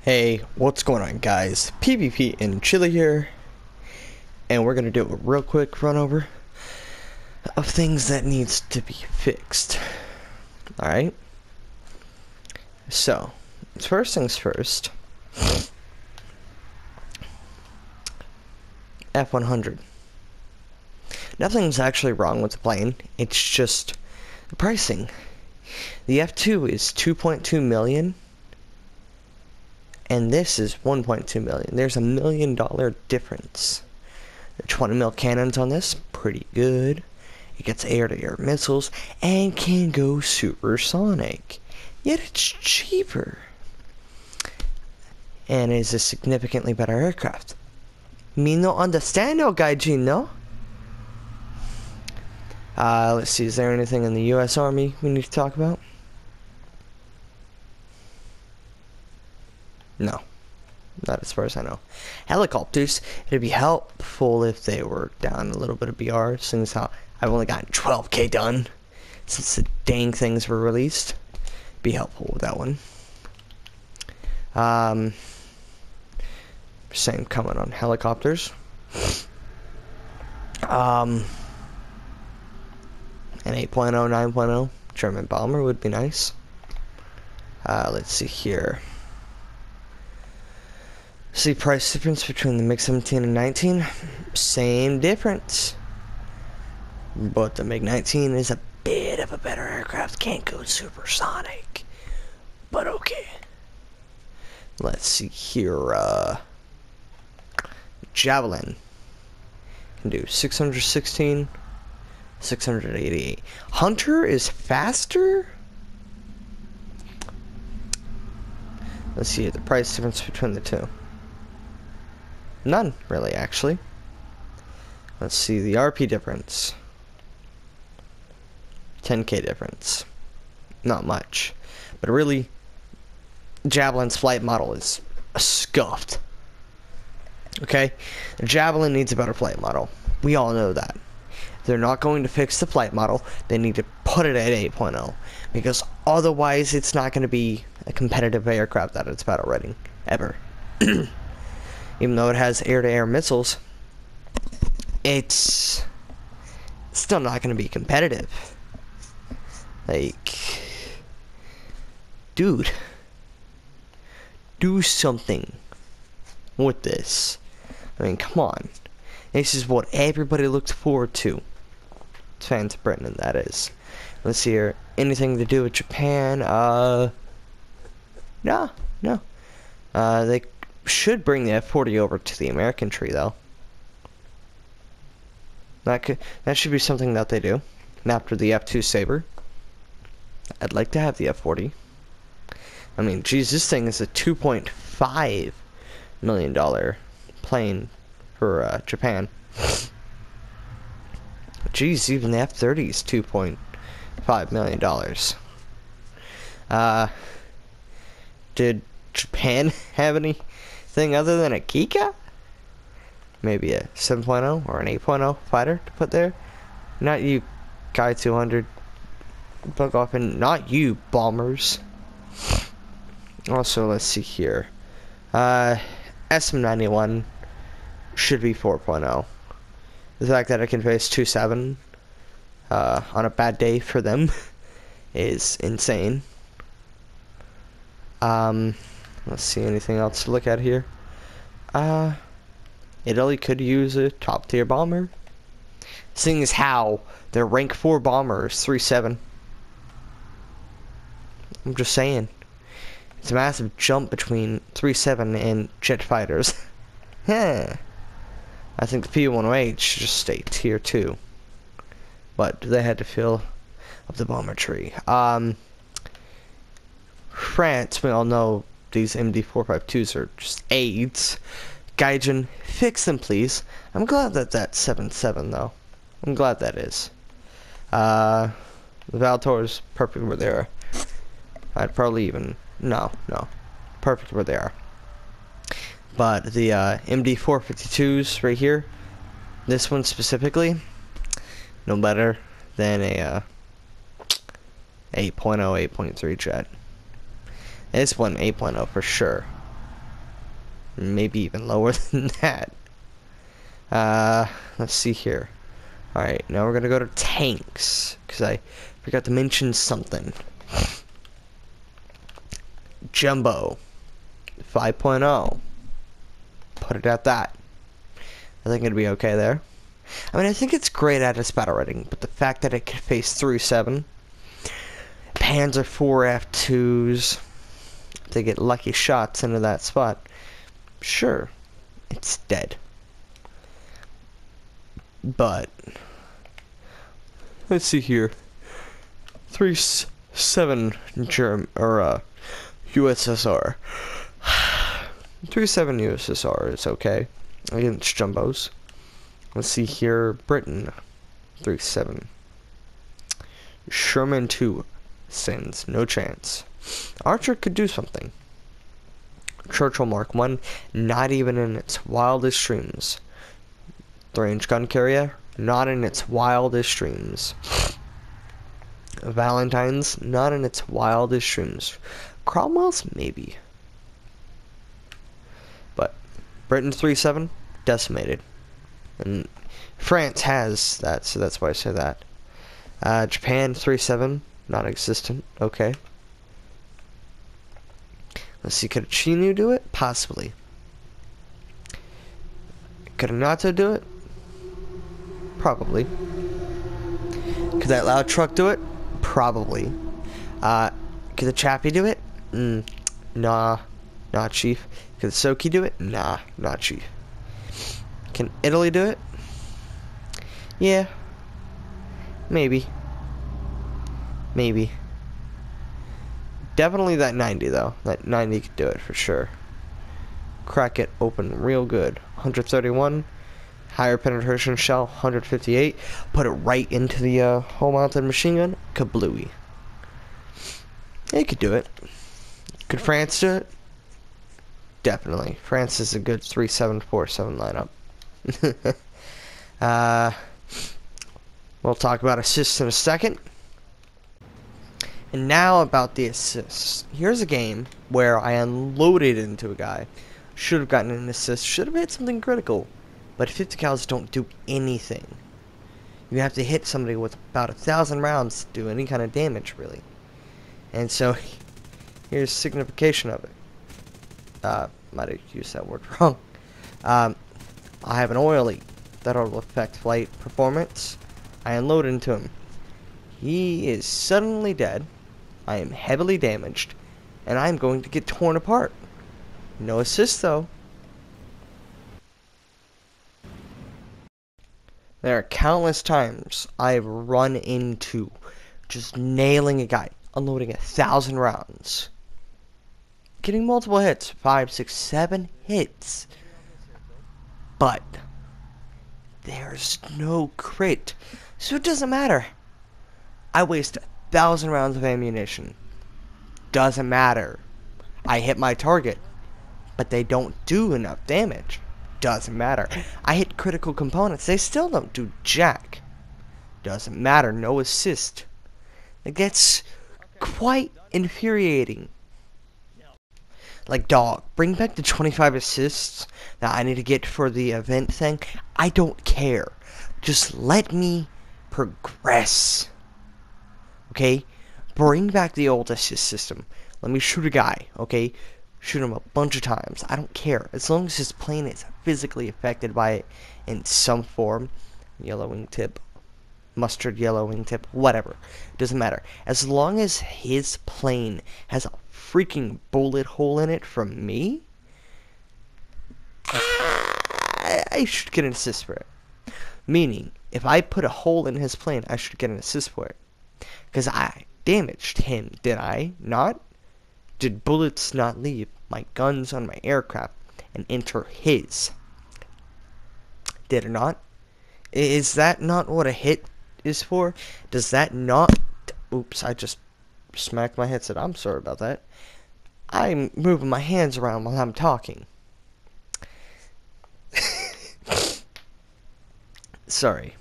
Hey, what's going on, guys? PvP and Chili here, and we're gonna do a real quick run over of things that needs to be fixed. Alright? So, first things first. F100. Nothing's actually wrong with the plane, it's just the pricing. The F2 is 2.2 million. And this is 1.2 million. There's $1 million difference. The 20 mil cannons on this, pretty good. It gets air-to-air missiles and can go supersonic. Yet it's cheaper. And is a significantly better aircraft. Me no understand no Gaijin, no? Let's see, is there anything in the US Army we need to talk about? No, not as far as I know. Helicopters, it'd be helpful if they were down a little bit of BR, since how I've only gotten 12k done since the dang things were released. Be helpful with that one. Same comment on helicopters. An 8.0, 9.0 German bomber would be nice. Let's see here. See price difference between the MiG-17 and 19? Same difference. But the MiG-19 is a bit of a better aircraft. Can't go supersonic. But okay. Let's see here. Javelin. Can do 616, 688. Hunter is faster? Let's see the price difference between the two. None, really, actually. Let's see the RP difference. 10k difference. Not much. But really, Javelin's flight model is scuffed. Okay? The Javelin needs a better flight model. We all know that. If they're not going to fix the flight model, they need to put it at 8.0. Because otherwise, it's not going to be a competitive aircraft at its battle rating. Ever. Even though it has air-to-air missiles, it's still not going to be competitive. Like, dude, do something with this. I mean, come on. This is what everybody looks forward to. Fans of Britain, that is. Let's see here. Anything to do with Japan? No. They should bring the F-40 over to the American tree, though. That should be something that they do. After the F-2 Sabre, I'd like to have the F-40. I mean, geez, this thing is a $2.5 million plane for Japan. Geez, even the F-30 is $2.5 million. Did Japan have anything other than a Kika? Maybe a 7.0 or an 8.0 fighter to put there? Not you, Kai 200. Bug off, and not you, bombers. Also, let's see here. SM91 should be 4.0. The fact that it can face 2.7 on a bad day for them is insane. Let's see, anything else to look at here? Italy could use a top tier bomber. Seeing as how their rank 4 bomber is 3.7. I'm just saying. It's a massive jump between 3.7 and jet fighters. I think the P-108 should just stay tier 2. But they had to fill up the bomber tree. France, we all know these MD452s are just aids. Gaijin, fix them, please. I'm glad that that's 7.7, though. I'm glad that is. The Valtor's perfect where they are. I'd probably even... No. Perfect where they are. But the MD452s right here, this one specifically, no better than a 8.0, 8.3 jet. This one 8.0 for sure. Maybe even lower than that. Let's see here. Alright, now we're gonna go to tanks, because I forgot to mention something. Jumbo 5.0. Put it at that. I think it'd be okay there. I mean, I think it's great at its battle rating, but the fact that it can face through 7, Panzer 4 F2s, to get lucky shots into that spot, sure, it's dead. But let's see here. 3.7 USSR. 3.7 USSR is okay against jumbos. Let's see here. Britain 3.7. Sherman 2 sends no chance. Archer could do something. Churchill Mark 1, not even in its wildest dreams. The range gun carrier, not in its wildest dreams. Valentine's, not in its wildest dreams. Cromwell's, maybe. But Britain 3.7, decimated. And France has that, so that's why I say that. Japan 3.7, non-existent. Okay. Let's see, could a Chinu do it? Possibly. Could a NATO do it? Probably. Could that loud truck do it? Probably. Could the Chappie do it? Nah. Not Chief. Could the Soki do it? Nah. Not Chief. Can Italy do it? Yeah. Maybe. Maybe. Definitely that 90 though. That 90 could do it for sure. Crack it open real good. 131. Higher penetration shell. 158. Put it right into the hull mounted machine gun. Kablooey. They could do it. Could France do it? Definitely. France is a good 3.747 lineup. We'll talk about assists in a second. And now about the assists. Here's a game where I unloaded into a guy. Should have gotten an assist. Should have hit something critical. But 50 cals don't do anything. You have to hit somebody with about 1,000 rounds to do any kind of damage, really. And so, here's signification of it. Might have used that word wrong. I have an oily that'll affect flight performance. I unload into him. He is suddenly dead. I am heavily damaged, and I'm going to get torn apart. No assist, though. There are countless times I've run into just nailing a guy, unloading 1,000 rounds, getting multiple hits, 5, 6, 7 hits, but there's no crit, so it doesn't matter. I waste 1,000 rounds of ammunition. Doesn't matter. I hit my target, but they don't do enough damage. Doesn't matter. I hit critical components. They still don't do jack. Doesn't matter. No assist. It gets quite infuriating. Like, dog, bring back the 25 assists that I need to get for the event thing. I don't care. Just let me progress. Okay? Bring back the old assist system. Let me shoot a guy, okay? Shoot him a bunch of times. I don't care. As long as his plane is physically affected by it in some form. Yellow wingtip. Mustard yellow wingtip. Whatever. It doesn't matter. As long as his plane has a freaking bullet hole in it from me, I should get an assist for it. Meaning, if I put a hole in his plane, I should get an assist for it. Because I damaged him, did I not? Did bullets not leave my guns on my aircraft and enter his? Did it not? Is that not what a hit is for? Does that not... Oops, I just smacked my headset. I'm sorry about that. I'm moving my hands around while I'm talking. Sorry.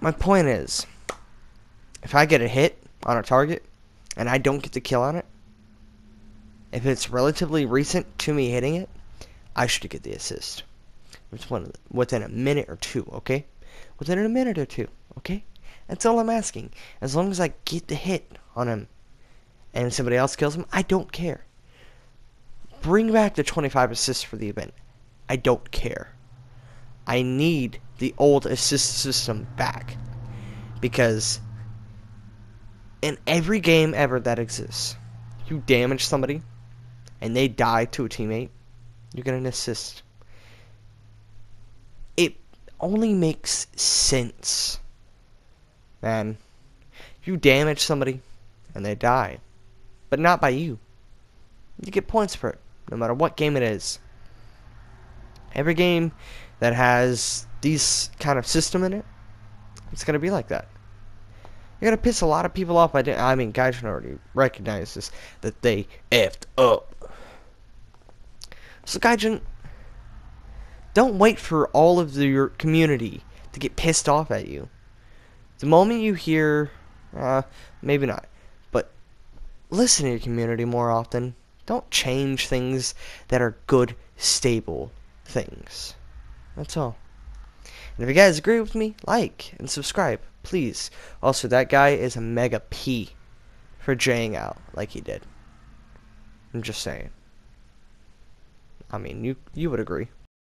My point is, if I get a hit on a target and I don't get the kill on it, If it's relatively recent to me hitting it, I should get the assist. Within a minute or two, okay? Within a minute or two, okay? That's all I'm asking. As long as I get the hit on him and somebody else kills him, I don't care. Bring back the 25 assists for the event. I don't care. I need the old assist system back. Because in every game ever that exists, you damage somebody and they die to a teammate, you get an assist. It only makes sense. Man, you damage somebody and they die, but not by you. You get points for it, no matter what game it is. Every game that has these kind of system in it, it's gonna be like that. You're gonna piss a lot of people off. I mean, Gaijin already recognizes that they effed up. So Gaijin, don't wait for all of your community to get pissed off at you. The moment you hear, maybe not, but listen to your community more often. Don't change things that are good, stable things. That's all. And if you guys agree with me, like and subscribe, please. Also, that guy is a mega P for Jing out like he did. I'm just saying. I mean, you would agree.